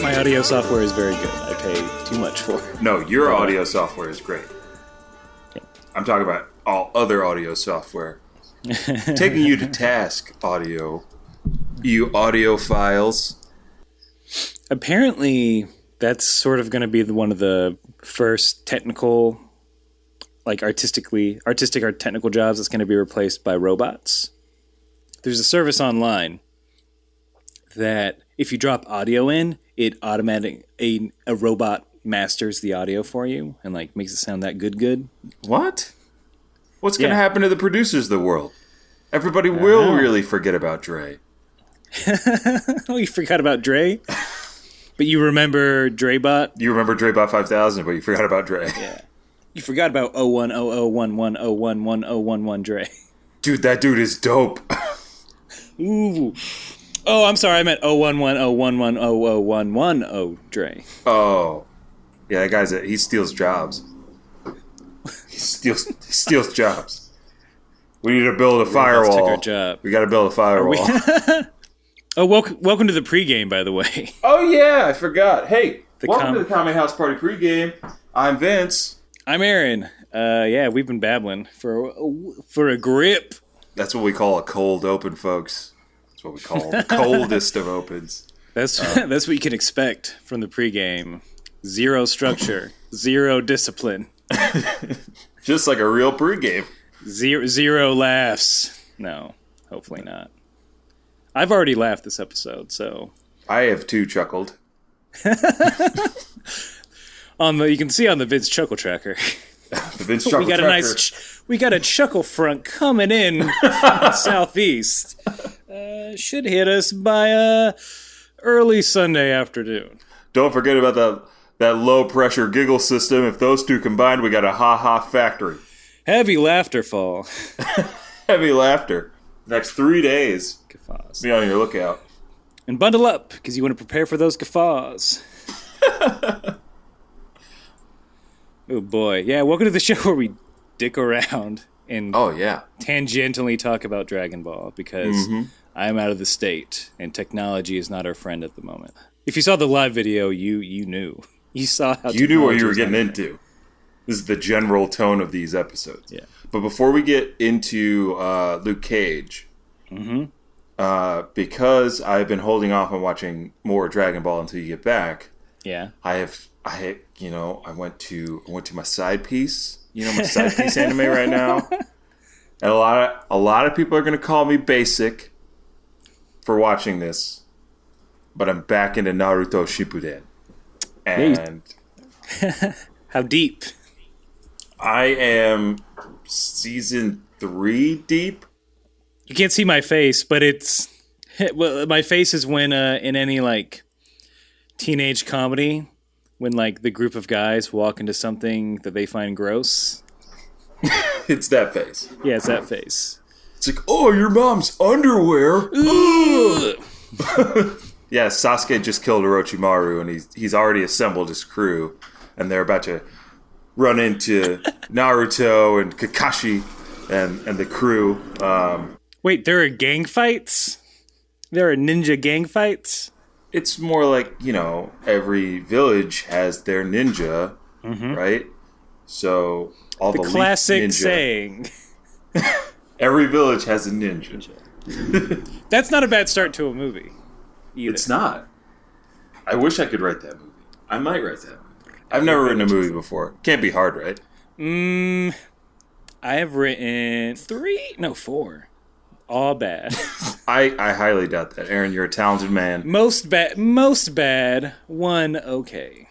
My audio software is very good. I pay too much for it. No, your audio software is great. Yeah. I'm talking about all other audio software. Taking you to task, audio. You audiophiles. Apparently, that's sort of going to be one of the first technical, like artistic or technical jobs that's going to be replaced by robots. There's a service online that if you drop audio in, it a robot masters the audio for you and like makes it sound that good. What? What's going to happen to the producers of the world? Everybody will really forget about Dre. Oh, you forgot about Dre? But you remember Drebot? You remember Drebot 5000, but you forgot about Dre. Yeah. You forgot about 010011011011 Dre. Dude, that dude is dope. Ooh. Oh, I'm sorry. I meant 011011001010 Dre. Oh. Yeah, that guy's he steals jobs. He steals jobs. We need to build a firewall. Took our job. We got to build a firewall. Oh, welcome to the pregame, by the way. Oh, yeah, I forgot. Hey, welcome to the Kame House Party pregame. I'm Vince. I'm Aaron. Yeah, we've been babbling for a grip. That's what we call a cold open, folks. That's what we call the coldest of opens. That's what you can expect from the pregame. Zero structure, zero discipline. Just like a real pregame. Zero laughs. No, hopefully not. I've already laughed this episode, so I have too chuckled. You can see on the Vince Chuckle Tracker. The Vince Chuckle Tracker. We got a chuckle front coming in from the southeast. Should hit us by early Sunday afternoon. Don't forget about that low pressure giggle system. If those two combined, we got a ha-ha factory. Heavy laughter fall. Heavy laughter. Next 3 days. Guffaws. Be on your lookout. And bundle up, because you want to prepare for those guffaws. Oh boy. Yeah, welcome to the show where we dick around and tangentially talk about Dragon Ball, because I'm out of the state, and technology is not our friend at the moment. If you saw the live video, you knew. You saw how you knew what you were getting into. This is the general tone of these episodes. Yeah. But before we get into Luke Cage, because I've been holding off on watching more Dragon Ball until you get back. Yeah. I went to my side piece. My side piece anime right now. And a lot of people are going to call me basic for watching this, but I'm back into Naruto Shippuden. And how deep? I am season 3 deep. You can't see my face, but my face is when in any like teenage comedy, when like the group of guys walk into something that they find gross. It's that face. Yeah, it's that face. It's like, oh, your mom's underwear. Yeah, Sasuke just killed Orochimaru, and he's already assembled his crew, and they're about to run into Naruto and Kakashi and the crew. Wait, there are gang fights? There are ninja gang fights? It's more like, every village has their ninja, right? So all the classic ninja, saying. Every village has a ninja. That's not a bad start to a movie either. It's not. I wish I could write that movie. I might write that movie. I've never written a movie before. Can't be hard, right? I have written 4. All bad. I highly doubt that. Aaron, you're a talented man. Most bad, 1 okay.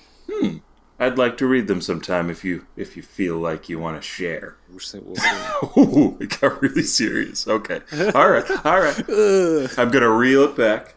I'd like to read them sometime if you feel like you want to share. We'll see. Ooh, it got really serious. Okay. All right. I'm going to reel it back.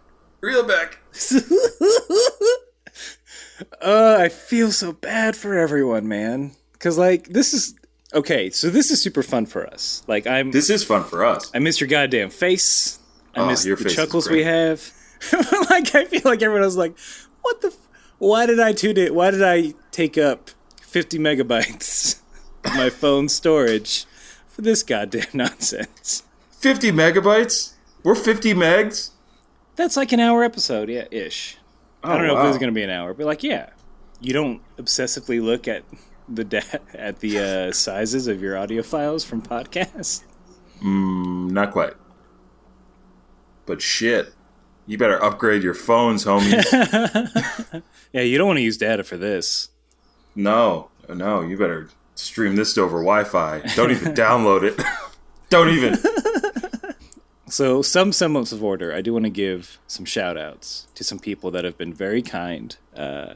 I feel so bad for everyone, man. Because, this is... Okay, so this is super fun for us. This is fun for us. I miss your goddamn face. I miss the chuckles we have. I feel like everyone was like, what the... Why did I tune it? Why did I take up 50 megabytes of my phone storage for this goddamn nonsense? 50 megabytes? We're 50 megs? That's like an hour episode, yeah, ish. I don't know if this is going to be an hour, but like, yeah, you don't obsessively look at the sizes of your audio files from podcasts. Not quite. But shit, you better upgrade your phones, homies. Yeah, you don't want to use data for this. No, you better stream this over Wi-Fi. Don't even download it. Don't even. So, some semblance of order, I do want to give some shout-outs to some people that have been very kind by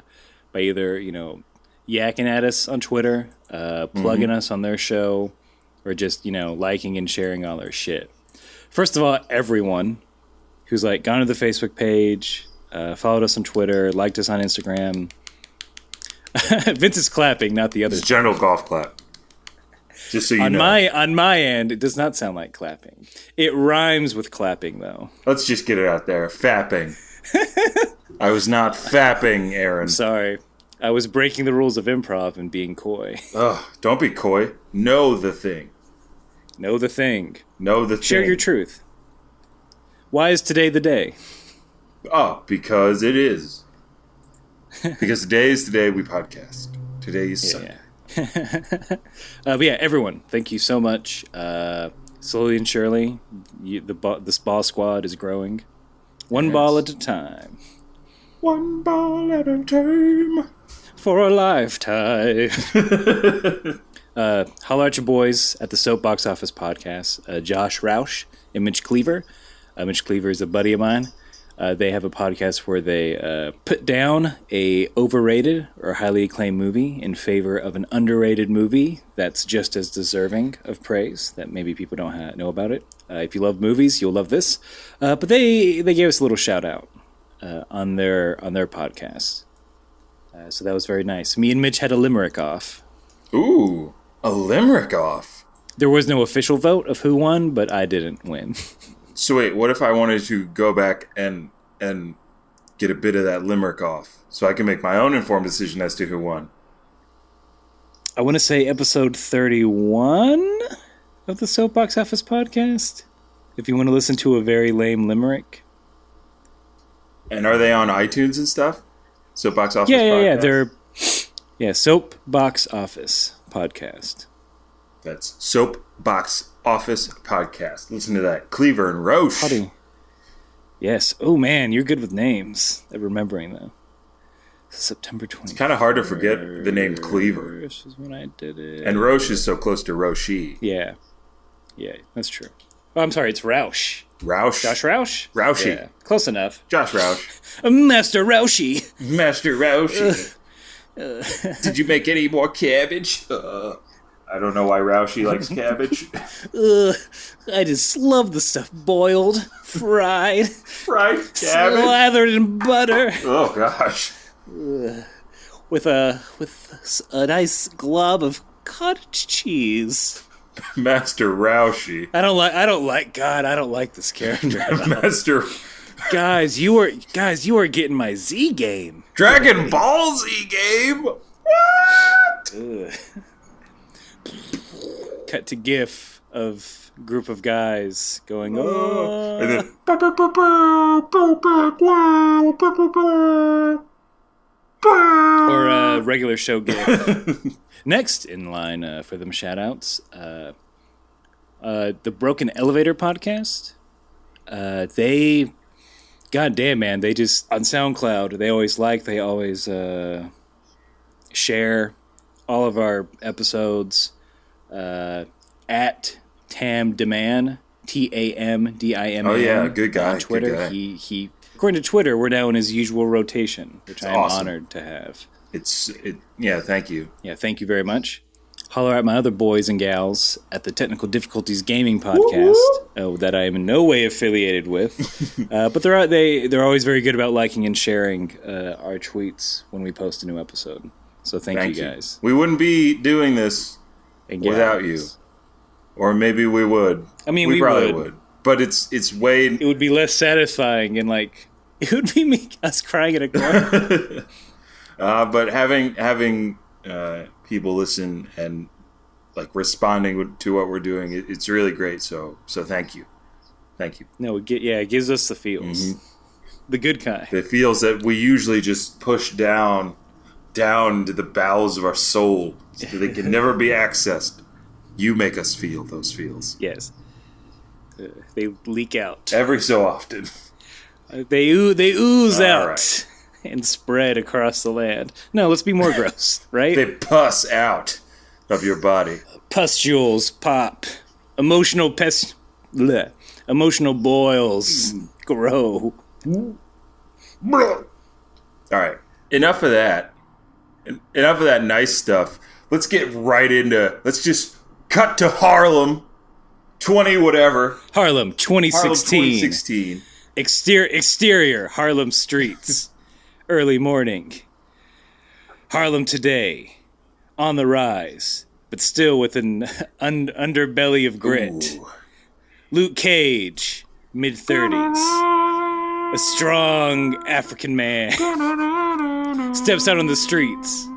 either, yakking at us on Twitter, plugging us on their show, or just, liking and sharing all our shit. First of all, everyone who's, gone to the Facebook page, followed us on Twitter, liked us on Instagram. Vince is clapping, not the other. It's general golf clap. Just so you know. On my end, it does not sound like clapping. It rhymes with clapping, though. Let's just get it out there. Fapping. I was not fapping, Aaron. Sorry. I was breaking the rules of improv and being coy. Ugh, don't be coy. Know the thing. Know the thing. Know the thing. Share your truth. Why is today the day? Oh, because it is. Because today is the day we podcast. Today is Sunday. But yeah, everyone, thank you so much. Slowly and surely, this ball squad is growing. One ball at a time. One ball at a time. For a lifetime. Holler at your boys at the Soapbox Office podcast. Josh Roush and Mitch Cleaver. Mitch Cleaver is a buddy of mine. They have a podcast where they put down a overrated or highly acclaimed movie in favor of an underrated movie that's just as deserving of praise that maybe people don't know about it. If you love movies, you'll love this. But they gave us a little shout out on their podcast. So that was very nice. Me and Mitch had a limerick off. Ooh, a limerick off. There was no official vote of who won, but I didn't win. So wait, what if I wanted to go back and get a bit of that limerick off so I can make my own informed decision as to who won? I want to say episode 31 of the Soapbox Office podcast. If you want to listen to a very lame limerick. And are they on iTunes and stuff? Soapbox Office podcast? Yeah. They're Soapbox Office podcast. That's Soapbox Office podcast. Listen to that. Cleaver and Roche. Howdy. Yes. Oh, man, you're good with names. I'm remembering, though. September 20th. It's kind of hard to forget the name Cleaver. This is when I did it. And Roche is so close to Roshi. Yeah, that's true. Oh, I'm sorry, it's Roush. Roush? Josh Roush? Roushy. Yeah, close enough. Josh Roush. Master Roushy. Master Roushy. Did you make any more cabbage? I don't know why Roushy likes cabbage. I just love the stuff boiled, fried. Fried cabbage? Slathered in butter. Oh, gosh. With a nice glob of cottage cheese. Master Roushy. I don't like this character at all. Master... Guys, you are getting my Z game. Dragon Ball Z game? What? Cut to GIF of group of guys going, oh. And then... Or a regular show GIF. Next in line for them shout-outs, the Broken Elevator podcast. They... God damn, man, they just... On SoundCloud, they always share all of our episodes at Tamdiman, Tamdim. Oh, yeah, good guy. On Twitter. Good guy. He according to Twitter, we're now in his usual rotation, which I am awesome. honored to have. Yeah, thank you. Yeah, thank you very much. Holler at my other boys and gals at the Technical Difficulties Gaming podcast, that I am in no way affiliated with. But they're always very good about liking and sharing our tweets when we post a new episode. So thank you guys. We wouldn't be doing this without you. Or maybe we would. I mean, we probably would. But it's way... It would be less satisfying and it would be us crying at a corner. But having people listen and responding to what we're doing, it's really great. So thank you. No, it gives us the feels. Mm-hmm. The good kind. The feels that we usually just push down to the bowels of our soul so that they can never be accessed. You make us feel those feels. Yes. They leak out. Every so often. They ooze out right. and spread across the land. No, let's be more gross, right? They pus out of your body. Pustules pop. Emotional boils grow. All right. Enough of that. Enough of that nice stuff. Let's get right into... Let's just cut to Harlem 20 whatever. Harlem 2016. Harlem 2016. Exterior Harlem streets. Early morning. Harlem today. On the rise, but still with an underbelly of grit. Ooh. Luke Cage, mid-30s. A strong African man steps out on the streets.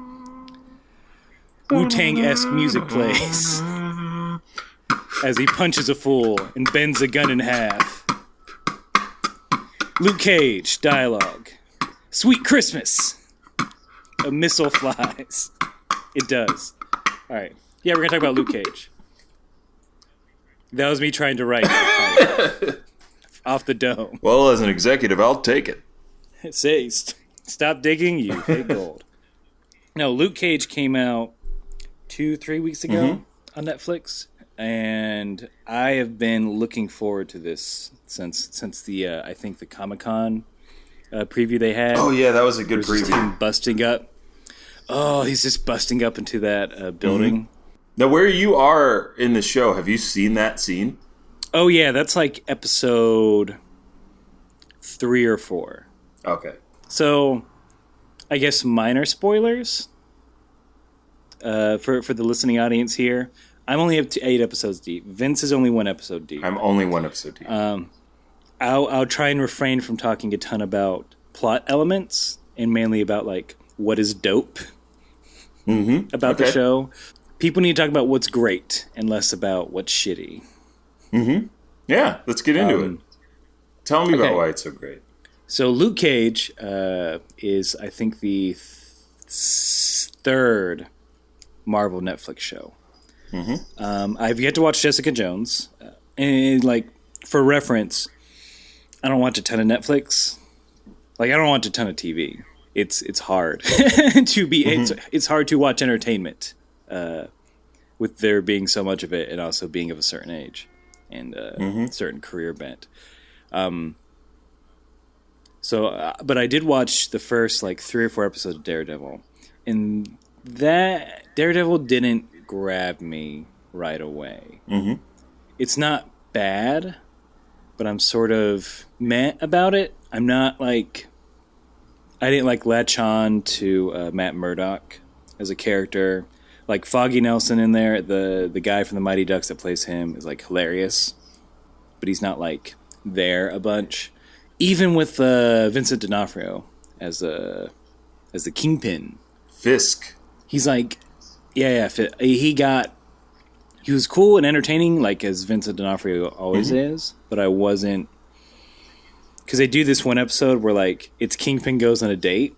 Wu-Tang-esque music plays as he punches a fool and bends a gun in half. Luke Cage, dialogue. Sweet Christmas. A missile flies. It does. All right. Yeah, we're going to talk about Luke Cage. That was me trying to write off the dome. Well, as an executive, I'll take it. Say, stop digging, you fake gold. No, Luke Cage came out 2-3 weeks ago on Netflix, and I have been looking forward to this since the I think the Comic-Con preview they had. Oh yeah, that was a good preview. Him busting up. Oh, he's just busting up into that building. Now, where you are in the show, have you seen that scene? Oh yeah, that's like episode 3 or 4. Okay. So, I guess minor spoilers for the listening audience here. I'm only up to 8 episodes deep. Vince is only 1 episode deep. I'm only 1 episode deep. I'll try and refrain from talking a ton about plot elements and mainly about like what is dope about the show. People need to talk about what's great and less about what's shitty. Yeah, let's get into it. Tell me about why it's so great. So Luke Cage is, I think, the 3rd Marvel Netflix show. I've yet to watch Jessica Jones. And, like, for reference, I don't watch a ton of Netflix. Like, I don't watch a ton of TV. It's hard to be. It's hard to watch entertainment with there being so much of it and also being of a certain age and certain career bent. But I did watch the first like 3 or 4 episodes of Daredevil, and that Daredevil didn't grab me right away. It's not bad, but I'm sort of meh about it. I'm not like... I didn't like latch on to Matt Murdock as a character. Like Foggy Nelson in there, the guy from the Mighty Ducks that plays him is like hilarious, but he's not like there a bunch. Even with Vincent D'Onofrio as the Kingpin, Fisk. He's like, he was cool and entertaining, like as Vincent D'Onofrio always is. But I wasn't, because they do this one episode where like it's Kingpin goes on a date,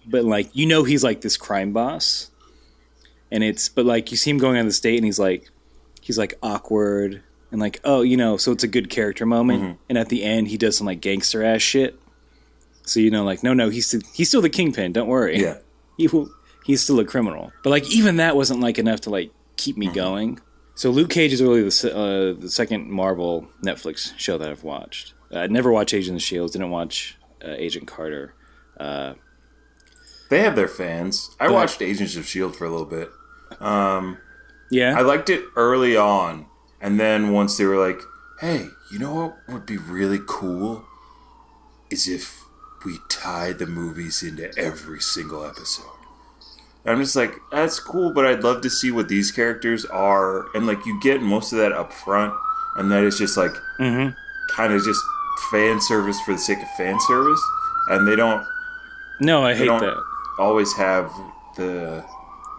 but like he's like this crime boss, and but like you see him going on this date and he's like awkward. And like, so it's a good character moment. And at the end, he does some like gangster ass shit. So like, no, he's still the Kingpin. Don't worry. Yeah, he's still a criminal. But like, even that wasn't like enough to like keep me going. So Luke Cage is really the 2nd Marvel Netflix show that I've watched. I never watched Agents of S.H.I.E.L.D. Didn't watch Agent Carter. They have their fans. I watched Agents of S.H.I.E.L.D. for a little bit. Yeah, I liked it early on. And then once they were like, hey, you know what would be really cool? Is if we tied the movies into every single episode. And I'm just like, that's cool, but I'd love to see what these characters are. And like, you get most of that up front, and then it's just like, kind of just fan service for the sake of fan service. And they don't... No, I hate that. Always have the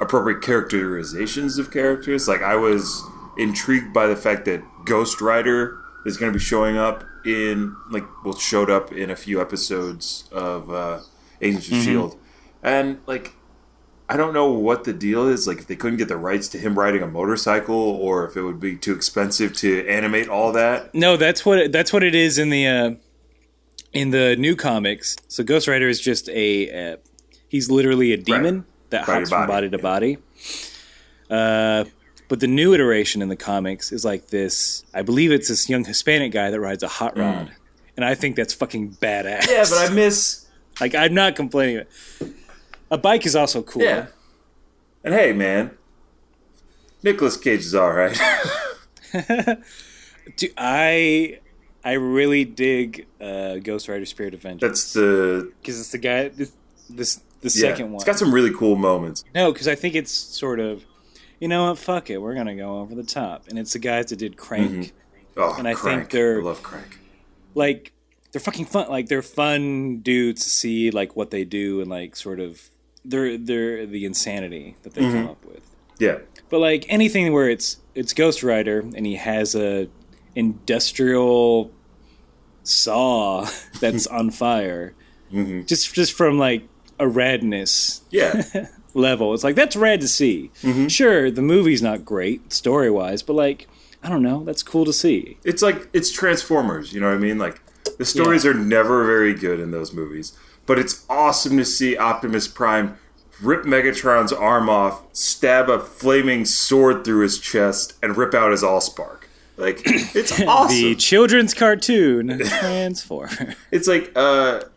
appropriate characterizations of characters. Like, I was... intrigued by the fact that Ghost Rider is going to be showing up in showed up in a few episodes of Agents of Shield, and like I don't know what the deal is. Like if they couldn't get the rights to him riding a motorcycle, or if it would be too expensive to animate all that. No, that's what it is in the new comics. So Ghost Rider is just he's literally a demon that hops from body to body. But the new iteration in the comics is like this. I believe it's this young Hispanic guy that rides a hot rod, and I think that's fucking badass. Yeah, but I miss. Like I'm not complaining. A bike is also cool. Yeah. And hey, man, Nicolas Cage is all right. Dude, I really dig Ghost Rider: Spirit of Vengeance. That's because it's the guy. The second one. It's got some really cool moments. No, because I think it's sort of, you know what? Fuck it, we're gonna go over the top, and it's the guys that did Crank. Mm-hmm. Oh, and I Crank. think I love Crank. Like they're fucking fun. Like they're fun dudes to see like what they do and like sort of they're the insanity that they come up with. Yeah. But like anything where it's Ghost Rider and he has a industrial saw that's on fire, just from like a radness level. It's like that's rad to see. Sure, the movie's not great story wise, but like I don't know, that's cool to see. It's like it's Transformers, you know what I mean? Like the stories are never very good in those movies, but it's awesome to see Optimus Prime rip Megatron's arm off, stab a flaming sword through his chest, and rip out his Allspark. Like it's awesome. The children's cartoon Transformer. It's like the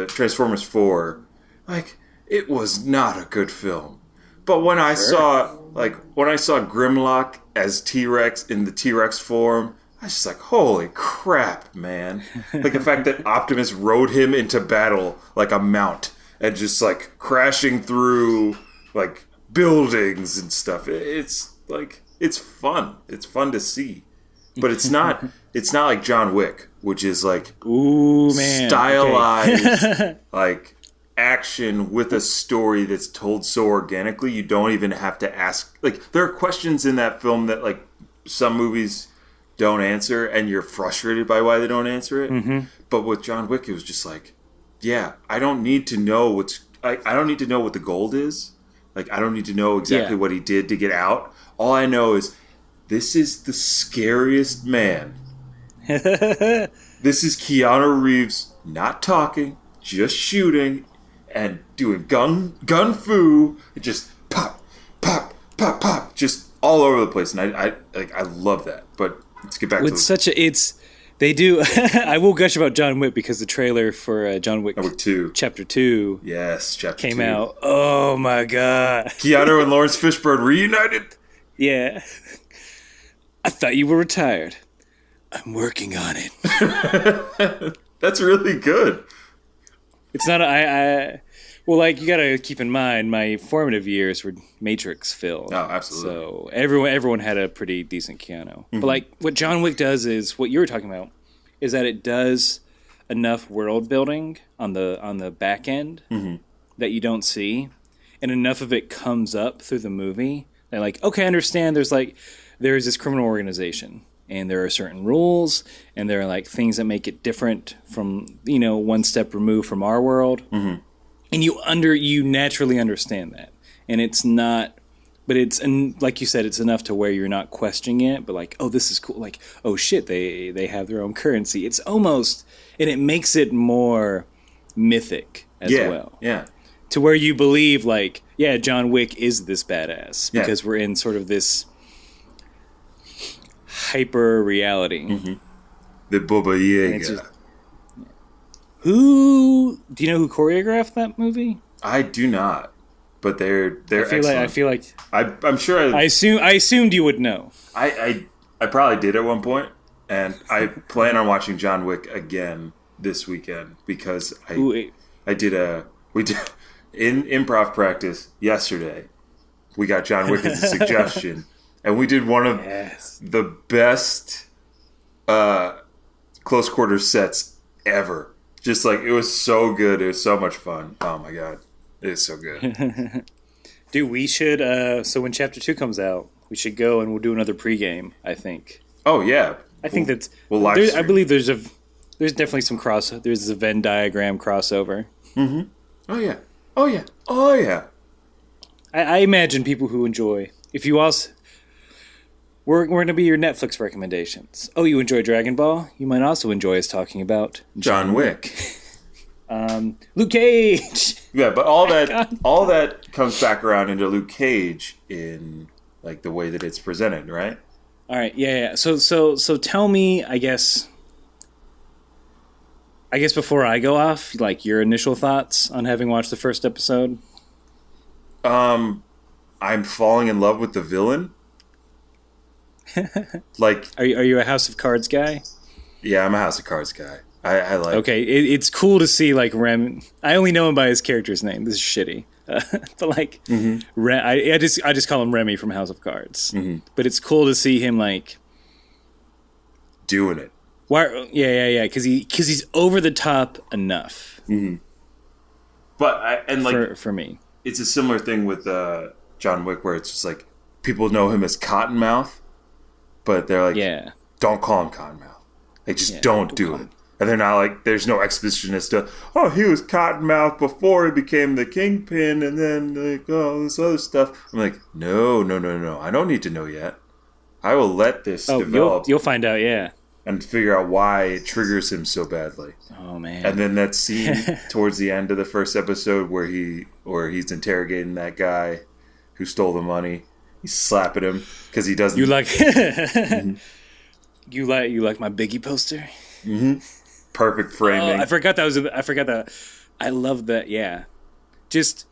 Transformers 4, like it was not a good film. But when I saw Grimlock as T-Rex in the T-Rex form, I was just like, holy crap, man. Like the fact that Optimus rode him into battle like a mount and just like crashing through like buildings and stuff. It's like it's fun. It's fun to see. But it's not like John Wick, which is like stylized like action with a story that's told so organically you don't even have to ask. Like there are questions in that film that like some movies don't answer and you're frustrated by why they don't answer it. But with John Wick it was just like, yeah, I don't need to know I don't need to know what the gold is. Like I don't need to know exactly what he did to get out. All I know is this is the scariest man. This is Keanu Reeves not talking, just shooting and doing gun fu, just pop, pop, pop, pop, just all over the place, and I love that. But let's get back to they do. I will gush about John Wick because the trailer for John Wick 2, Chapter 2, came out. Oh my god! Keanu and Lawrence Fishburne reunited. Yeah, I thought you were retired. I'm working on it. That's really good. It's not. Well, like you got to keep in mind, my formative years were Matrix film. Oh, absolutely. So everyone had a pretty decent Keanu. But like what John Wick does is what you were talking about is that it does enough world building on the back end that you don't see, and enough of it comes up through the movie. They're like, okay, I understand. There's this criminal organization. And there are certain rules, and there are like things that make it different from one step removed from our world, and you naturally understand that, and it's not, but and like you said, it's enough to where you're not questioning it, but like, oh, this is cool, like, oh shit, they have their own currency. It's almost, and it makes it more mythic as well. Yeah, to where you believe like, yeah, John Wick is this badass because we're in sort of this hyper reality. The Baba Yaga. Do you know who choreographed that movie? I do not, but they're excellent. I feel like I'm sure. I assumed you would know. I probably did at one point, and I plan on watching John Wick again this weekend because we did in improv practice yesterday. We got John Wick as a suggestion. And we did one of the best close quarters sets ever. Just like, it was so good. It was so much fun. Oh my God. It is so good. Dude, we should, so when Chapter 2 comes out, we should go and we'll do another pregame. I think. Oh yeah. I think that's. We'll I believe there's definitely some there's a Venn diagram crossover. Mm-hmm. Oh yeah. Oh yeah. Oh yeah. I imagine people who enjoy. If you also. We're going to be your Netflix recommendations. Oh, you enjoy Dragon Ball? You might also enjoy us talking about John Wick. Luke Cage. Yeah, but all that comes back around into Luke Cage in like the way that it's presented, right? All right, yeah. So tell me, I guess before I go off, like your initial thoughts on having watched the first episode. I'm falling in love with the villain. Like, are you a House of Cards guy? Yeah, I'm a House of Cards guy. I like. Okay, it's cool to see like Rem. I only know him by his character's name. This is shitty, but like, I just call him Remy from House of Cards. Mm-hmm. But it's cool to see him like doing it. Why? Yeah. Because he's over the top enough. Mm-hmm. But for me, it's a similar thing with John Wick, where it's just like people know him as Cottonmouth, but they're like, don't call him Cottonmouth. Like, just don't do it. And they're not like, there's no exposition as to, oh, he was Cottonmouth before he became the Kingpin, and then, like, oh, this other stuff. I'm like, no. I don't need to know yet. I will let this develop. You'll find out, yeah. And figure out why it triggers him so badly. Oh, man. And then that scene towards the end of the first episode where he's interrogating that guy who stole the money. He's slapping him because he doesn't. You like, mm-hmm. you like my Biggie poster? Mm-hmm. Perfect framing. I forgot that. I love that. Yeah, just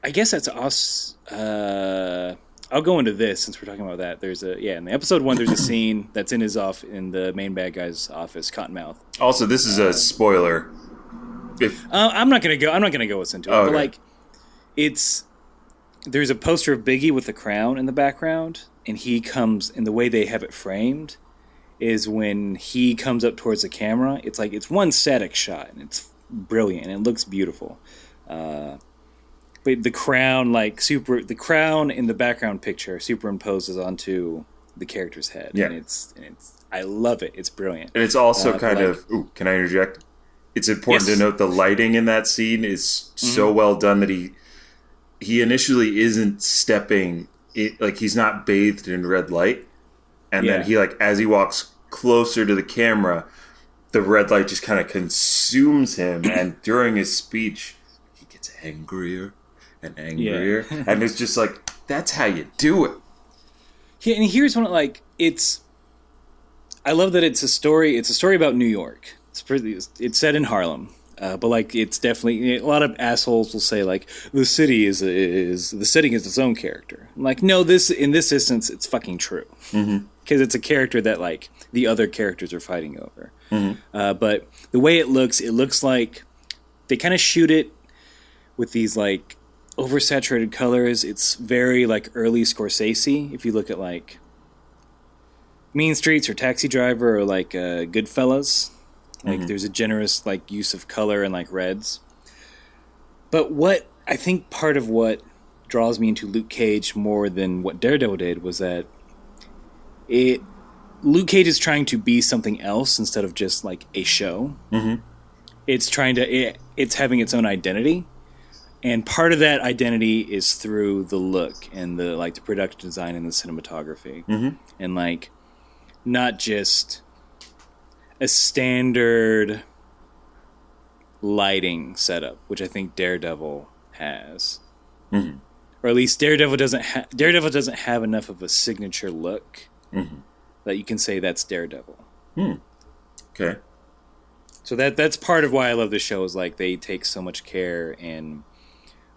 I guess that's us. I'll go into this since we're talking about that. In the episode 1, there's a scene that's in the main bad guy's office, Cottonmouth. Also, this is a spoiler. I'm not gonna go into it, but like, there's a poster of Biggie with the crown in the background, and he comes, and the way they have it framed is when he comes up towards the camera, it's like it's one static shot, and it's brilliant, and it looks beautiful. But the crown, the crown in the background picture superimposes onto the character's head, and it's I love it. It's brilliant, and it's also kind of. Ooh, can I interject? It's important to note the lighting in that scene is so well done that he initially isn't stepping it, like he's not bathed in red light, and then he as he walks closer to the camera, the red light just kind of consumes him, and during his speech he gets angrier and angrier, and it's just like, that's how you do it. Yeah, and here's one I love that it's a story about New York. It's set in Harlem. But it's definitely, a lot of assholes will say the city is the setting is its own character. I'm like, no, in this instance it's fucking true, because it's a character that the other characters are fighting over. But the way it looks like they kind of shoot it with these oversaturated colors. It's very early Scorsese. If you look at Mean Streets or Taxi Driver or Goodfellas. There's a generous use of color and reds. But what I think part of what draws me into Luke Cage more than what Daredevil did was that Luke Cage is trying to be something else instead of just a show. It's it's having its own identity, and part of that identity is through the look and the production design and the cinematography, and not just a standard lighting setup, which I think Daredevil has, or at least Daredevil doesn't have enough of a signature look that you can say that's Daredevil. Okay, so that's part of why I love the show is they take so much care in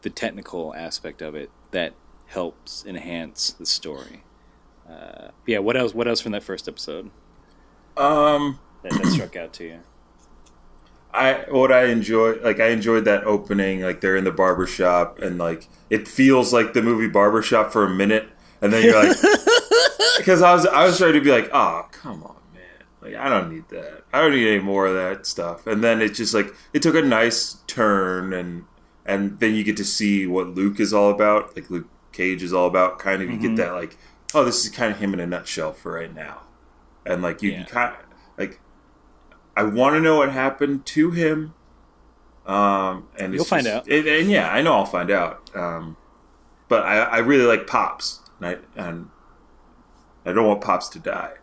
the technical aspect of it that helps enhance the story. What else from that first episode? That struck out to you? I enjoyed that opening, they're in the barbershop, and it feels like the movie Barbershop for a minute, and then you're because I was trying to be oh, come on, man, I don't need that, I don't need any more of that stuff, and then it just it took a nice turn, and then you get to see what Luke is all about, Luke Cage is all about, kind of. You get that oh, this is kind of him in a nutshell for right now. And, like, you can kind of, like, I want to know what happened to him. And you'll find out. And yeah, I know I'll find out. But I really like Pops. And I don't want Pops to die.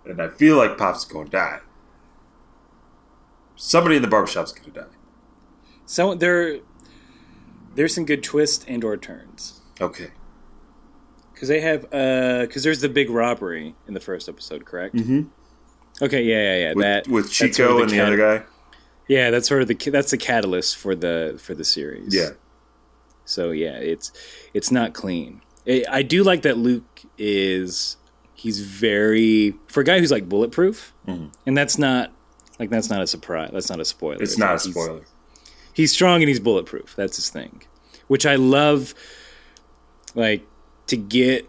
And I feel like Pops is going to die. Somebody in the barbershop's going to die. So there's some good twists and or turns. Okay. Because they have, because there's the big robbery in the first episode, correct? Mm-hmm. Okay, yeah. With Chico sort of and the other guy. Yeah, that's sort of that's the catalyst for the series. Yeah. So yeah, it's not clean. I do like that Luke he's very, for a guy who's like bulletproof, and that's not a surprise. That's not a spoiler. It's not a spoiler. He's strong and he's bulletproof. That's his thing, which I love. Like, to get,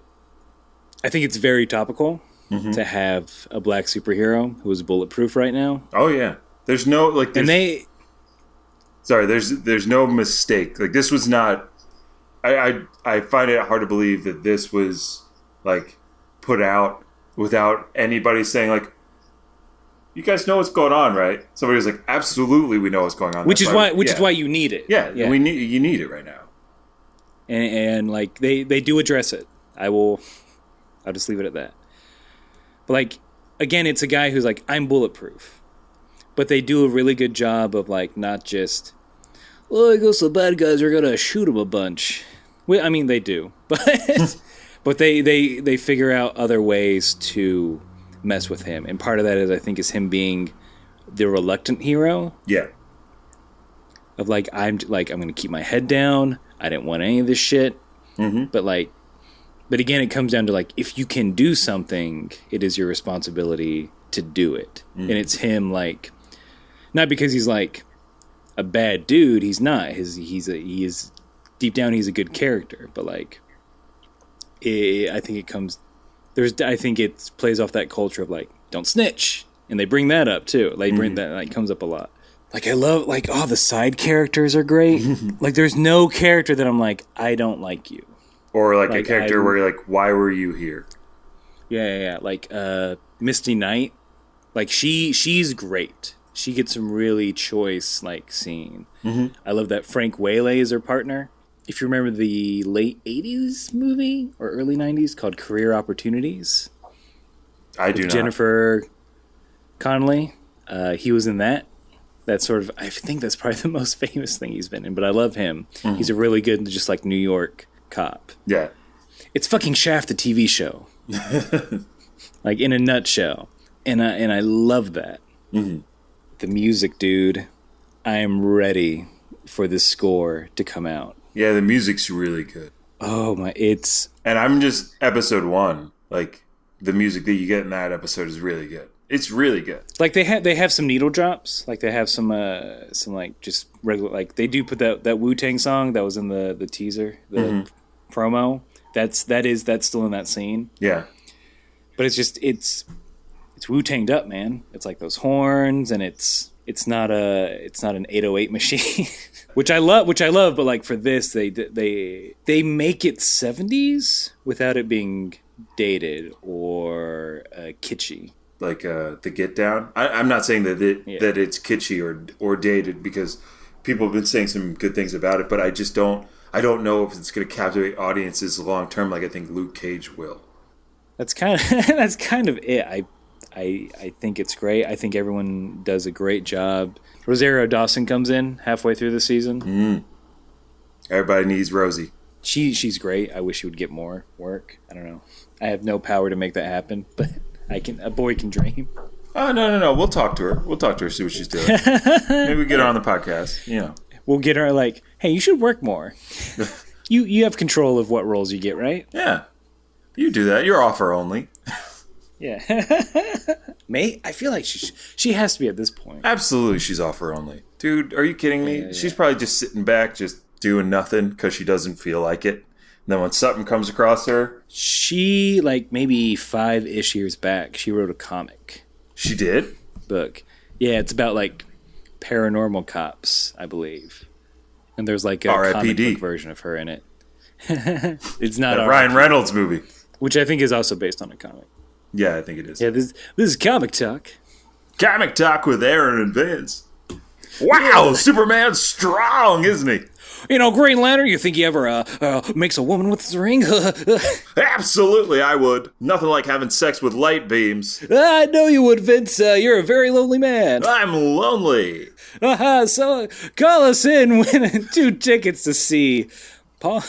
I think it's very topical to have a black superhero who is bulletproof right now. Oh yeah, there's no like, there's no mistake. Like, this was not. I find it hard to believe that this was like put out without anybody saying, like, you guys know what's going on, right? Somebody was like, absolutely, we know what's going on. Which is why you need it. Yeah. You need it right now. And like they do address it. I'll just leave it at that. But like, again, it's a guy who's like, I'm bulletproof. But they do a really good job of like not just, I guess the bad guys are gonna shoot him a bunch. Well, I mean, they do, but they figure out other ways to mess with him, and part of that is, I think, is him being the reluctant hero. Yeah. Of like, I'm gonna keep my head down. I didn't want any of this shit. But again, it comes down to like, if you can do something, it is your responsibility to do it. And it's him, like, not because he's like a bad dude. He's not. He is deep down. He's a good character. But like, I think it plays off that culture of like, don't snitch, and they bring that up too. Like, bring that, like, comes up a lot. Like, I love, like, the side characters are great. Like, there's no character that I'm like, I don't like you. Or like a character where you're like, why were you here? Yeah. Like, Misty Knight. Like, she's great. She gets some really choice, like, scene. I love that Frank Whaley is her partner. If you remember the late 80s movie or early 90s called Career Opportunities. I do not. Jennifer Connelly. He was in that. That's sort of, I think that's probably the most famous thing he's been in, but I love him. He's a really good, just like, New York cop. Yeah. It's fucking Shaft, the TV show. Like, in a nutshell. And I love that. The music, dude. I am ready for this score to come out. Yeah, the music's really good. Oh my, and I'm just episode 1. Like, the music that you get in that episode is really good. It's really good. Like, they have some needle drops. Like, they have some like just regular, like, they do put that Wu-Tang song that was in the teaser, the promo. That's still in that scene. Yeah. But it's Wu-Tanged up, man. It's like those horns, and it's not an 808 machine. which I love, but like, for this they make it 70s without it being dated or kitschy. Like the Get Down. I'm not saying that it's kitschy or dated, because people have been saying some good things about it, but I just don't know if it's going to captivate audiences long term like I think Luke Cage will. That's kind of it. I think it's great. I think everyone does a great job. Rosario Dawson comes in halfway through the season. Everybody needs Rosie. She's great. I wish she would get more work. I don't know. I have no power to make that happen, but a boy can dream. Oh, no. We'll talk to her, see what she's doing. Maybe we get her on the podcast, you know. We'll get her like, hey, you should work more. You have control of what roles you get, right? Yeah. You do that. You're offer only. Yeah. Mate, I feel like she has to be at this point. Absolutely, she's offer only. Dude, are you kidding me? Yeah. She's probably just sitting back, just doing nothing because she doesn't feel like it. And then when something comes across her... She, like, maybe 5-ish years back, she wrote a comic. She did? Book. Yeah, it's about, like, paranormal cops, I believe. And there's, like, a comic book version of her in it. It's not that Ryan Reynolds movie. which I think is also based on a comic. Yeah, I think it is. Yeah, this is comic talk. Comic talk with Aaron and Vince. Wow, Superman's strong, isn't he? You know, Green Lantern, you think he ever makes a woman with his ring? Absolutely, I would. Nothing like having sex with light beams. I know you would, Vince. You're a very lonely man. I'm lonely. So call us in, winning 2 tickets to see Paul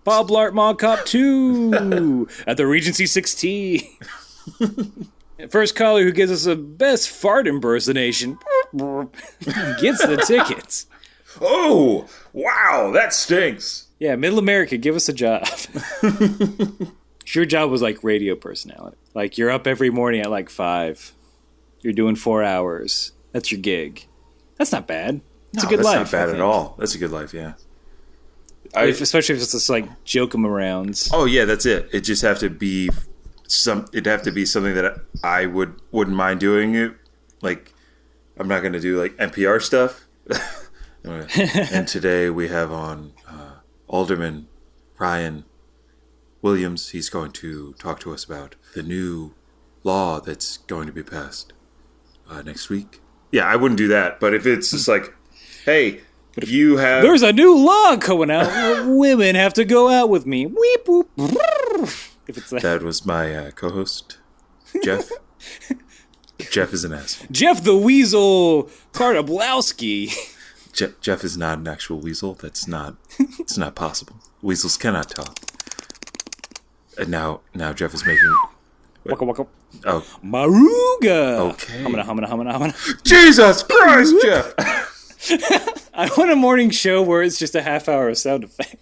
Blart Mall Cop 2 at the Regency 16. First caller who gives us the best fart impersonation gets the tickets. Oh, wow, that stinks. Yeah, Middle America, give us a job. Your job was like radio personality. Like, you're up every morning at like 5. You're doing 4 hours. That's your gig. That's not bad. It's a good life. That's not bad at all. That's a good life, yeah. Especially if it's just like joke 'em arounds. Oh, yeah, that's it. It just have to be it'd have to be something that I wouldn't mind doing it. Like, I'm not going to do like NPR stuff. And today we have on Alderman Ryan Williams. He's going to talk to us about the new law that's going to be passed next week. Yeah, I wouldn't do that. But if it's just like, hey, you have... There's a new law coming out where women have to go out with me. Weep, whoop, if it's that was my co-host, Jeff. Jeff is an asshole. Jeff the Weasel Kartablowski. Jeff is not an actual weasel. It's not possible. Weasels cannot talk. And now Jeff is making... Waka waka. Oh. Maruga. Okay. Hamana. Jesus Christ, Jeff! I want a morning show where it's just a half hour of sound effects.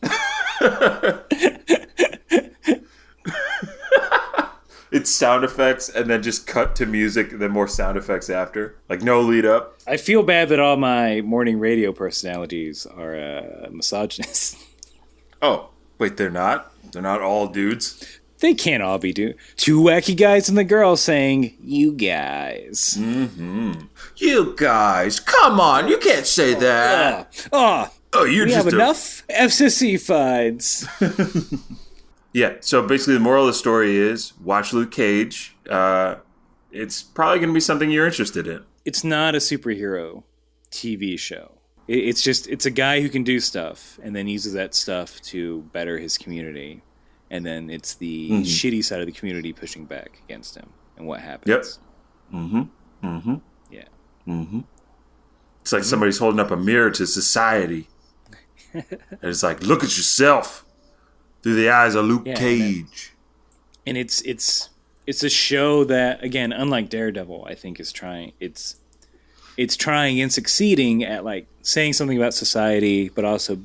It's sound effects and then just cut to music and then more sound effects after. Like no lead up. I feel bad that all my morning radio personalities are misogynists. Oh, wait, they're not? They're not all dudes? They can't all be dudes. 2 wacky guys and the girl saying, you guys. Mm-hmm. You guys, come on, you can't say that. You have enough FCC fines. Yeah, so basically the moral of the story is watch Luke Cage. It's probably going to be something you're interested in. It's not a superhero TV show. It's a guy who can do stuff and then uses that stuff to better his community. And then it's the shitty side of the community pushing back against him and what happens. Yep. Mm-hmm. Mm-hmm. Yeah. Mm-hmm. It's like somebody's holding up a mirror to society. And it's like, look at yourself through the eyes of Luke Cage. And it's a show that, again, unlike Daredevil, I think is trying. It's trying and succeeding at like saying something about society, but also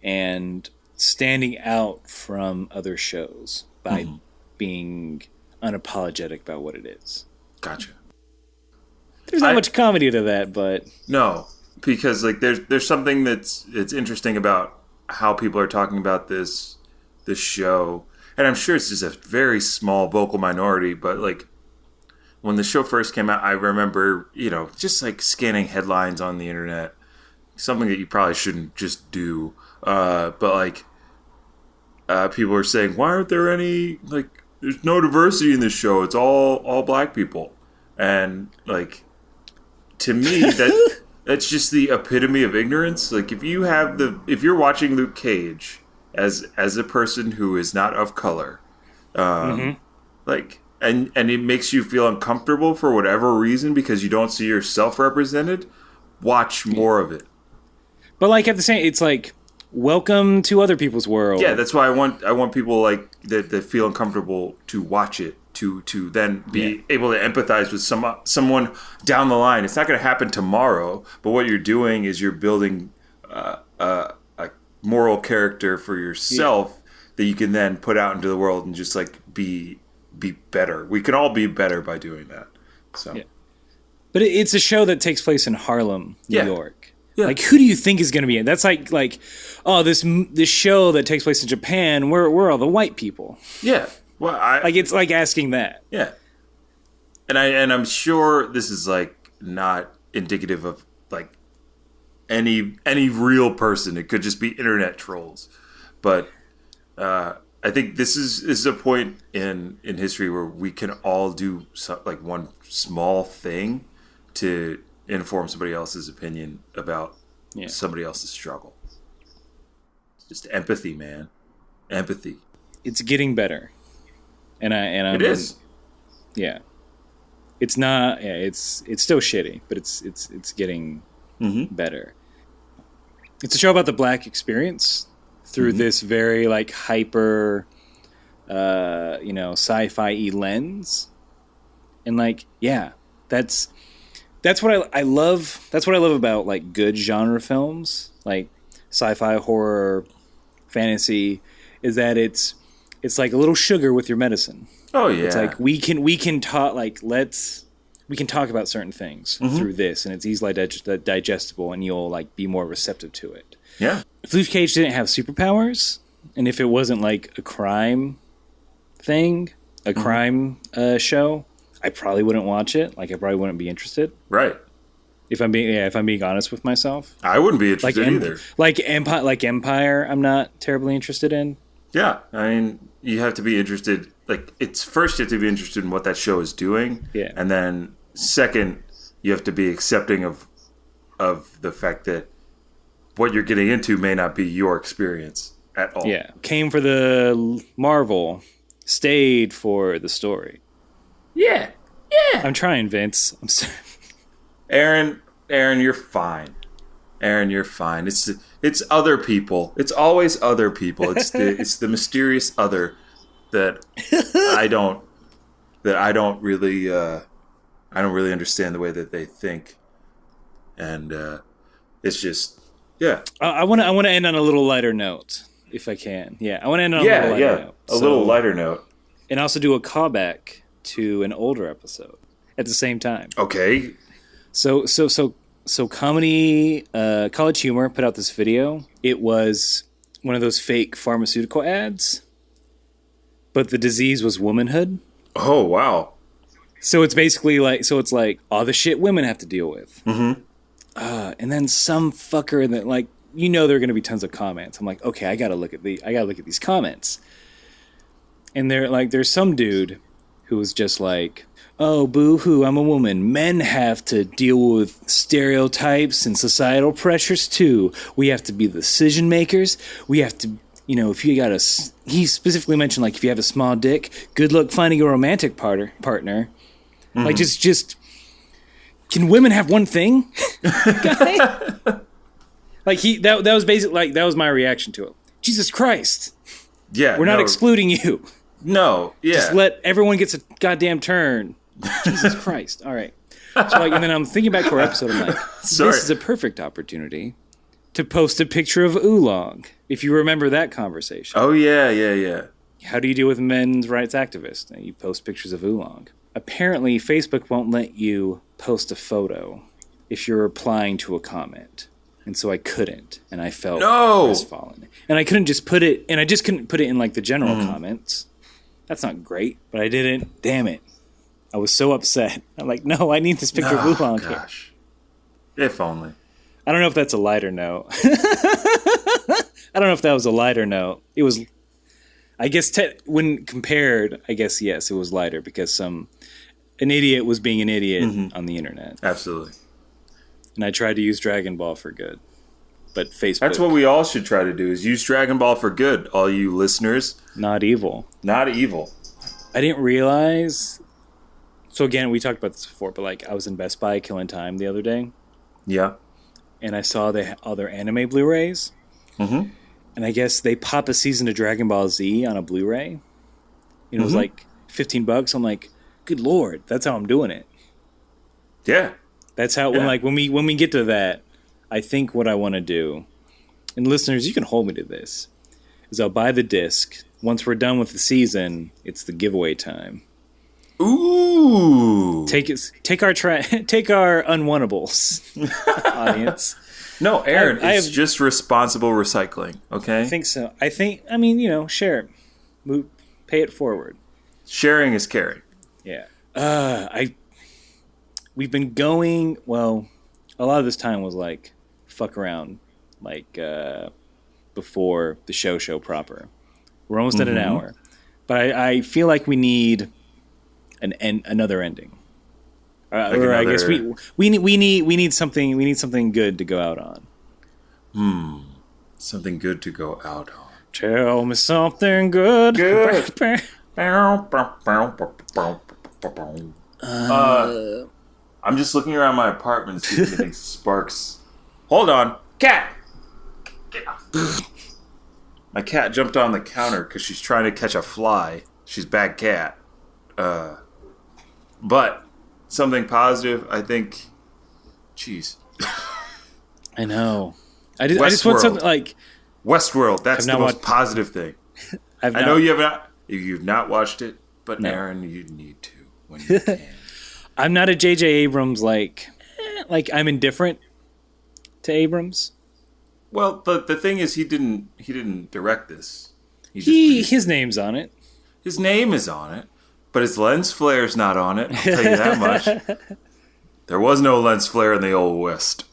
and standing out from other shows by being unapologetic about what it is. Gotcha. There's not much comedy to that, but no, because like there's something that's interesting about how people are talking about this show, and I'm sure it's just a very small vocal minority, but like when the show first came out, I remember just like scanning headlines on the internet, something that you probably shouldn't just do, but like people are saying, why aren't there any like there's no diversity in this show? It's all black people, and like. To me, that's just the epitome of ignorance. Like if you're watching Luke Cage as a person who is not of color, like and it makes you feel uncomfortable for whatever reason because you don't see yourself represented, watch more of it. But like at the same, it's like welcome to other people's world. Yeah, that's why I want people like that feel uncomfortable to watch it. To then be able to empathize with someone down the line. It's not going to happen tomorrow, but what you're doing is you're building a moral character for yourself that you can then put out into the world and just like be better. We can all be better by doing that. So, but it's a show that takes place in Harlem, New York. Yeah. Like, who do you think is going to be in? That's like, oh, this show that takes place in Japan. Where are all the white people? Yeah. Well, it's like asking that. Yeah. And I'm sure this is like not indicative of like any real person. It could just be internet trolls. But I think this is a point in history where we can all do like one small thing to inform somebody else's opinion about somebody else's struggle. Just empathy, man. Empathy. It's getting better, and it is. Yeah, it's not. Yeah, it's still shitty, but it's getting better. It's a show about the Black experience through this very like hyper, sci-fi lens, and like that's what I love. That's what I love about like good genre films, like sci-fi, horror, fantasy, is that it's like a little sugar with your medicine. Oh yeah, it's like we can talk we can talk about certain things through this, and it's easily digestible, and you'll like be more receptive to it. Yeah. If Luke Cage didn't have superpowers, and if it wasn't like a crime thing, a crime show, I probably wouldn't watch it. Like I probably wouldn't be interested. Right. If I'm being honest with myself, I wouldn't be interested either. Like Empire, I'm not terribly interested in. Yeah, I mean, you have to be interested. Like, it's first you have to be interested in what that show is doing, and then second, you have to be accepting of the fact that what you're getting into may not be your experience at all. Yeah, came for the Marvel, stayed for the story. Yeah. I'm trying, Vince. I'm sorry. Aaron, you're fine. Aaron, you're fine. It's other people. It's always other people. It's the mysterious other that I don't really understand the way that they think, and it's just I want to end on a little lighter note if I can. Yeah, I want to end on a little lighter note. Little lighter note, and also do a callback to an older episode at the same time. Okay. So comedy, College Humor put out this video. It was one of those fake pharmaceutical ads, but the disease was womanhood. Oh, wow. So it's basically like, all the shit women have to deal with. Mm-hmm. And then some fucker that like, there are going to be tons of comments. I'm like, okay, I gotta look at these comments. And there's some dude who was just like, oh, boo-hoo, I'm a woman. Men have to deal with stereotypes and societal pressures, too. We have to be the decision makers. We have to, if you got he specifically mentioned, like, if you have a small dick, good luck finding a romantic partner. Mm-hmm. Like, just, can women have one thing? Guy? Like, that was basically, like, that was my reaction to it. Jesus Christ. Yeah. We're not excluding you. No, yeah. Just let everyone get a goddamn turn. Jesus Christ. All right. So and then I'm thinking back to our episode. I'm like, this is a perfect opportunity to post a picture of Oolong. If you remember that conversation. Oh, yeah. How do you deal with men's rights activists? You post pictures of Oolong. Apparently, Facebook won't let you post a photo if you're replying to a comment. And so I couldn't. And I felt crestfallen. And I couldn't just put it, and I just couldn't put it in like the general comments. That's not great. But I didn't. Damn it. I was so upset. I'm like, no, I need this picture of Oolong here. If only. I don't know if that's a lighter note. I don't know if that was a lighter note. It was, I guess, when compared, I guess, yes, it was lighter because an idiot was being an idiot on the internet. Absolutely. And I tried to use Dragon Ball for good. But Facebook. That's what we all should try to do, is use Dragon Ball for good, all you listeners. Not evil. Not evil. I didn't realize... So again, we talked about this before, but like I was in Best Buy killing time the other day. Yeah. And I saw all their anime Blu-rays. Mm-hmm. And I guess they pop a season of Dragon Ball Z on a Blu-ray. It was like $15. I'm like, good Lord, that's how I'm doing it. Yeah. That's how when we get to that, I think what I want to do, and listeners, you can hold me to this, is I'll buy the disc. Once we're done with the season, it's the giveaway time. Ooh! Take our unwantables, audience. No, Aaron, it's just responsible recycling. Okay, I think so. Share it, pay it forward. Sharing is caring. Yeah. We've been going. Well, a lot of this time was like fuck around, like before the show proper. We're almost at an hour. But I feel like we need another ending. Or I guess we need something good to go out on. Something good to go out on. Tell me something good. I'm just looking around my apartment to see if anything sparks. Hold on, cat. Get off. My cat jumped on the counter because she's trying to catch a fly. She's a bad cat. But something positive, I think. Jeez. I know. I just want something like Westworld. That's the most positive thing. I know you've not watched it, but no. Aaron, you need to when you can. I'm not a J.J. Abrams like I'm indifferent to Abrams. Well, the thing is, he didn't direct this. His name's on it. His name is on it, but his lens flare's not on it. I'll tell you that much. There was no lens flare in the Old West.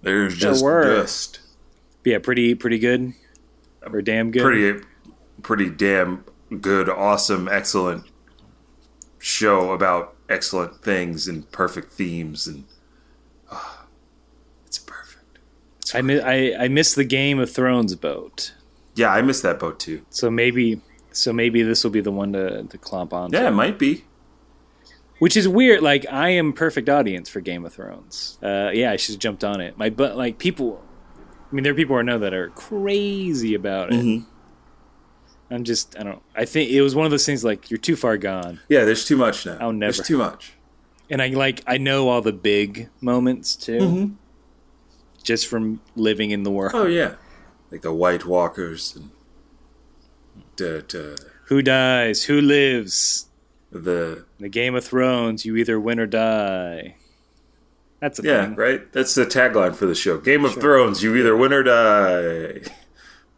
There's just dust. Yeah, pretty good, or damn good. Pretty damn good, awesome, excellent show about excellent things and perfect themes, and it's perfect. I miss the Game of Thrones boat. Yeah, I miss that boat too. So maybe this will be the one to clomp on. Yeah, it might be. Which is weird. Like, I am perfect audience for Game of Thrones. I should have jumped on it. People. I mean, there are people I know that are crazy about it. Mm-hmm. I think it was one of those things like, you're too far gone. Yeah, there's too much now. I'll never. There's too much. And I know all the big moments too. Mm-hmm. Just from living in the world. Oh, yeah. Like the White Walkers and who dies, who lives. The Game of Thrones, you either win or die. That's a thing. Yeah, right? That's the tagline for the show. Game of Thrones, you either win or die.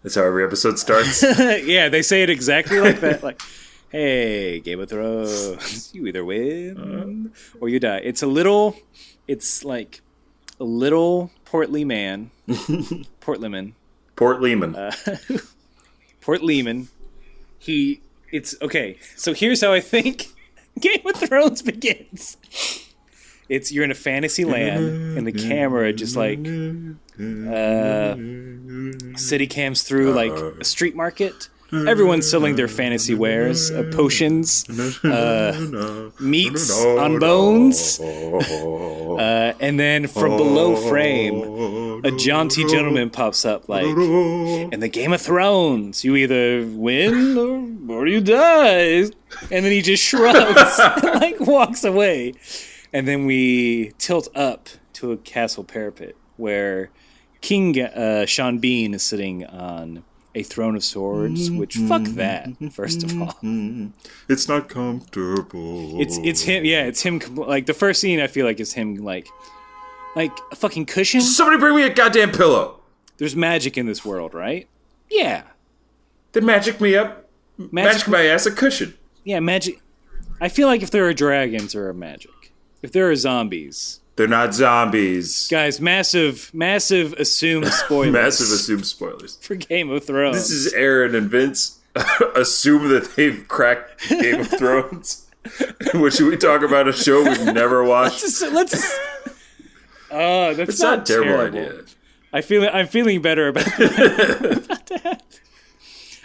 That's how every episode starts. Yeah, they say it exactly like that. Like, hey, Game of Thrones, you either win or you die. It's like a little portly man. Port Lehman. Port Lehman. It's okay. So here's how I think Game of Thrones begins. You're in a fantasy land, and the camera just like city cams through like a street market. Everyone's selling their fantasy wares, potions, meats on bones, and then from below frame, a jaunty gentleman pops up like, in the Game of Thrones, you either win or you die. And then he just shrugs and like walks away. And then we tilt up to a castle parapet where King Sean Bean is sitting on a throne of swords, which fuck that, first of all. It's not comfortable. It's him, yeah, it's him, like, the first scene I feel like is him, like a fucking cushion. Somebody bring me a goddamn pillow. There's magic in this world, right? Yeah. Then magic me up, magic my ass a cushion. Yeah, magic. I feel like if there are dragons or magic. If there are zombies. They're not zombies. Guys, massive assumed spoilers. Massive assumed spoilers. For Game of Thrones. This is Aaron and Vince assume that they've cracked Game of Thrones. In which we talk about a show we've never watched. That's not a terrible idea. I'm feeling better about that.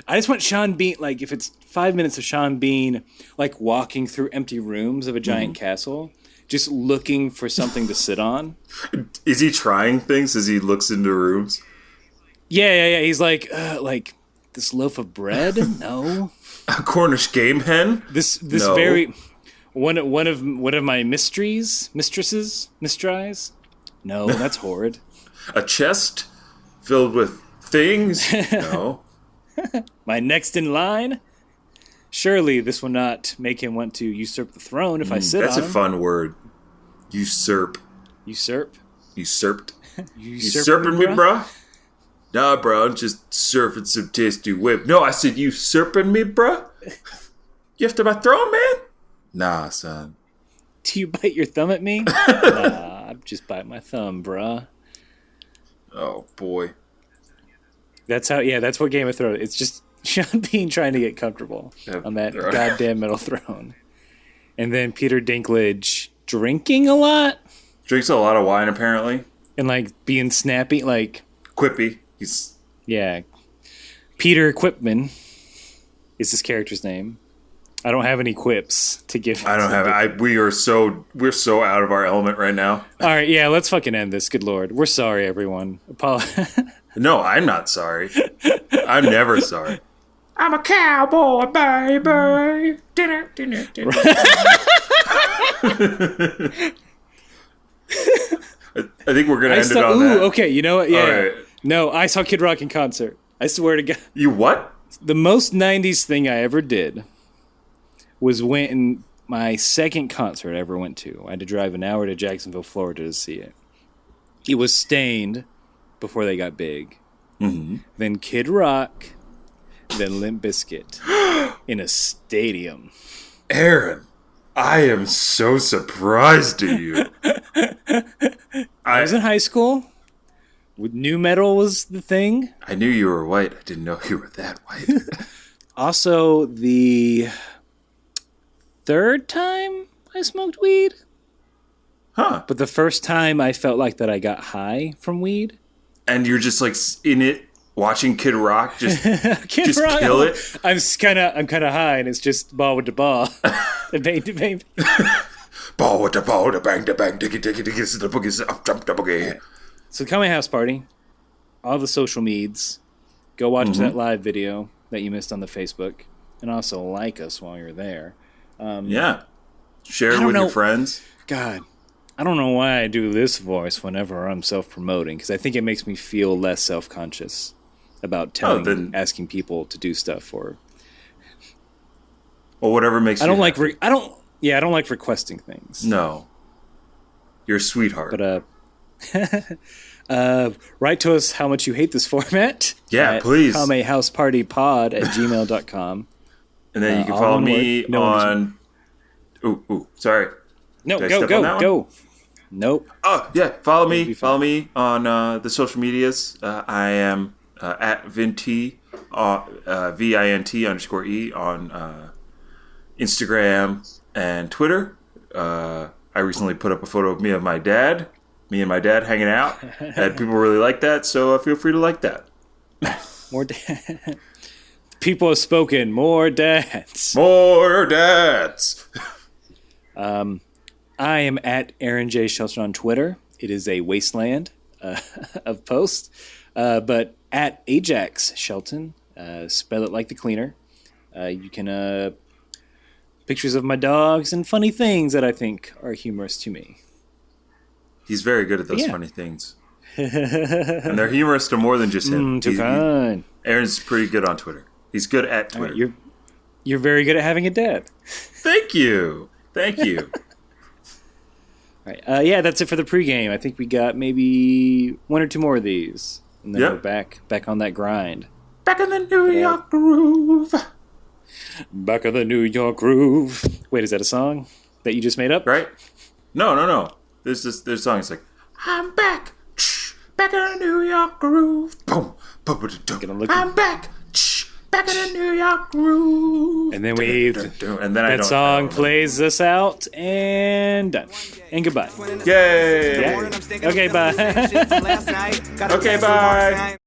I just want Sean Bean, like, if it's 5 minutes of Sean Bean, like, walking through empty rooms of a giant castle, just looking for something to sit on. Is he trying things as he looks into rooms? Yeah. He's like this loaf of bread? No. A Cornish game hen? This no. Very one of my mistresses? No, that's horrid. A chest filled with things? No. My next in line? Surely this will not make him want to usurp the throne if I sit on him. That's a fun word. Usurp. Usurp? Usurped. Usurping me, bro? Nah, bro, I'm just surfing some tasty whip. No, I said usurping me, bro? You after my throne, man? Nah, son. Do you bite your thumb at me? Nah, I just bite my thumb, bruh. Oh, boy. That's how. Yeah, that's what Game of Thrones. It's just Sean Bean trying to get comfortable on that goddamn metal throne, and then Peter Dinklage drinking a lot, Drinks a lot of wine apparently, and like being snappy, like quippy. Peter Quipman is his character's name. I don't have any quips to give. I don't have. We're so out of our element right now. All right, yeah, let's fucking end this. Good Lord, we're sorry, everyone. No, I'm not sorry. I'm never sorry. I'm a cowboy, baby. Dinner. I think we're gonna end it on that. Okay, you know what? Yeah. Right. No, I saw Kid Rock in concert. I swear to God. You what? The most 90s thing I ever did was when my second concert I ever went to. I had to drive an hour to Jacksonville, Florida to see it. It was Stained before they got big. Mm-hmm. Then Kid Rock. Then Limp Bizkit in a stadium. Aaron, I am so surprised at you. I was in high school. New metal was the thing. I knew you were white. I didn't know you were that white. Also, the third time I smoked weed. Huh. But the first time I felt like that I got high from weed. And you're just like in it, watching Kid Rock just Rock. kill it. I'm kind of high, and it's just ball with the ball. The bang, the bang. Ball with the ball, the bang, diggy, diggy, diggy, the boogies, up, jump, the boogie. So Kame House Party, all the social meds. Go watch that live video that you missed on the Facebook, and also like us while you're there. Yeah, share it with your friends. God, I don't know why I do this voice whenever I'm self-promoting, because I think it makes me feel less self-conscious about asking people to do stuff or. Well, whatever makes. I don't like. I don't like requesting things. No, you're a sweetheart. But write to us how much you hate this format. Yeah, please. kamehousepartypod@gmail.com. And then you can follow me on. Ooh, sorry. No, go. Nope. Oh yeah, follow me. Follow me on the social medias. I am at Vinti, VINT_E on Instagram and Twitter. I recently put up a photo of me and my dad hanging out, and people really like that. So feel free to like that. More dad. People have spoken. More dads. More dads. I am at Aaron J. Shelton on Twitter. It is a wasteland of posts. But at Ajax Shelton, spell it like the cleaner. You can pictures of my dogs and funny things that I think are humorous to me. He's very good at those funny things. And they're humorous to more than just him. Too kind. Aaron's pretty good on Twitter. He's good at Twitter. Right, you're very good at having a dad. Thank you. All right. That's it for the pregame. I think we got maybe one or two more of these. And then we're back on that grind. Back in the New York groove. Back in the New York groove. Wait, is that a song that you just made up? Right? No. There's a song. It's like, I'm back. Back in the New York groove. Boom. I'm back. Back in the New York groove. And then that song plays us out and done. And goodbye. Yay. Yeah. Okay, bye. Okay, bye.